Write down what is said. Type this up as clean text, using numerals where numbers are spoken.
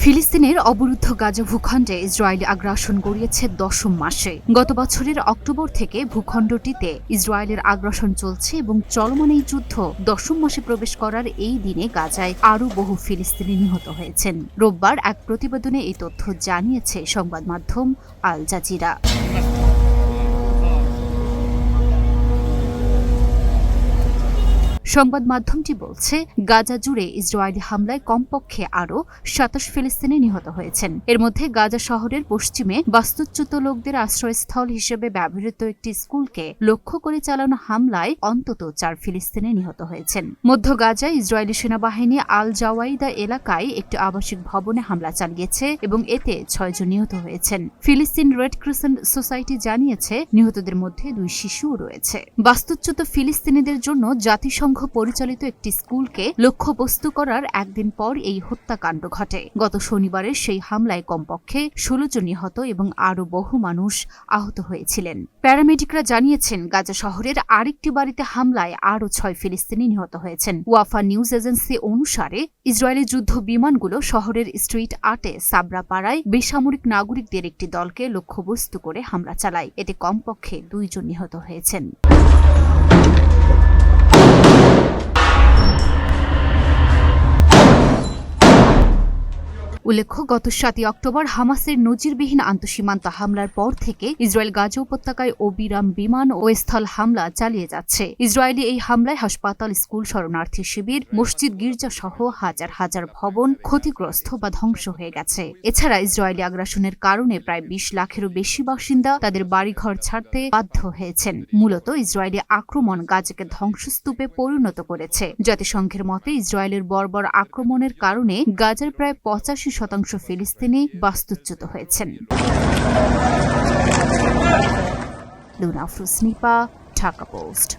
ফিলিস্তিনের অবরুদ্ধ গাজা ভূখণ্ডে ইসরায়েলি আগ্রাসন গড়িয়েছে ১০ম মাসে। গত বছরের অক্টোবর থেকে ভূখণ্ডটিতে ইসরায়েলের আগ্রাসন চলছে এবং চলমান এই যুদ্ধ ১০ম মাসে প্রবেশ করার এই দিনে গাজায় আরও বহু ফিলিস্তিনি নিহত হয়েছেন। রোববার এক প্রতিবেদনে এই তথ্য জানিয়েছে সংবাদ মাধ্যম আল জাজিরা। সংবাদ মাধ্যমটি বলছে, গাজা জুড়ে ইসরায়েলি হামলায় কমপক্ষে আরও ২৭ ফিলিস্তিনি নিহত হয়েছেন। এর মধ্যে গাজা শহরের পশ্চিমে বাস্তুচ্যুত লোকদের আশ্রয়স্থল হিসেবে ব্যবহৃত একটি স্কুলকে লক্ষ্য করে চালানো হামলায় অন্তত ৪ ফিলিস্তিনি নিহত হয়েছেন। মধ্য গাজায় ইসরায়েলি সেনাবাহিনী আল জাওয়াইদা এলাকায় একটি আবাসিক ভবনে হামলা চালিয়েছে এবং এতে ৬ জন নিহত হয়েছেন। ফিলিস্তিন রেড ক্রিসেন্ট সোসাইটি জানিয়েছে, নিহতদের মধ্যে ২ শিশুও রয়েছে। বাস্তুচ্যুত ফিলিস্তিনিদের জন্য জাতিসংঘ পরিচালিত একটি স্কুলকে লক্ষ্যবস্তু করার একদিন পর এই হত্যাকাণ্ড ঘটে। গত শনিবারের সেই হামলায় কমপক্ষে ১৬ জন নিহত এবং আরও বহু মানুষ আহত হয়েছিলেন। প্যারামেডিকরা জানিয়েছেন, গাজা শহরের আরেকটি বাড়িতে হামলায় আরও ৬ ফিলিস্তিনি নিহত হয়েছেন। ওয়াফা নিউজ এজেন্সি অনুসারে ইসরায়েলি যুদ্ধ বিমানগুলো শহরের স্ট্রিট আটে সাবরা পাড়ায় বেসামরিক নাগরিকদের একটি দলকে লক্ষ্যবস্তু করে হামলা চালায়। এতে কমপক্ষে ২ জন নিহত হয়েছেন। উল্লেখ্য, গত ৭ অক্টোবর হামাসের নজিরবিহীন আন্তঃসীমান্ত হামলার পর থেকে ইসরায়েল গাজা উপত্যকায় অবিরাম বিমান ও স্থল হামলা চালিয়ে যাচ্ছে। ইসরায়েলি এই হামলায় হাসপাতাল, স্কুল, শরণার্থী শিবির, মসজিদ, গির্জা সহ হাজার হাজার ভবন ক্ষতিগ্রস্ত বা ধ্বংস হয়ে গেছে। এছাড়া ইসরায়েলি আগ্রাসনের কারণে প্রায় ২০ লাখেরও বেশি বাসিন্দা তাদের বাড়িঘর ছাড়তে বাধ্য হয়েছেন। মূলত ইসরায়েলি আক্রমণ গাজাকে ধ্বংসস্তূপে পরিণত করেছে। জাতিসংঘের মতে, ইসরায়েলের বর্বর আক্রমণের কারণে গাজার প্রায় ৮৫% ফিলিস্তিনি বাস্তুচ্যুত হয়েছেন। লুনা আফরোজ, নিপা, ঢাকা পোস্ট।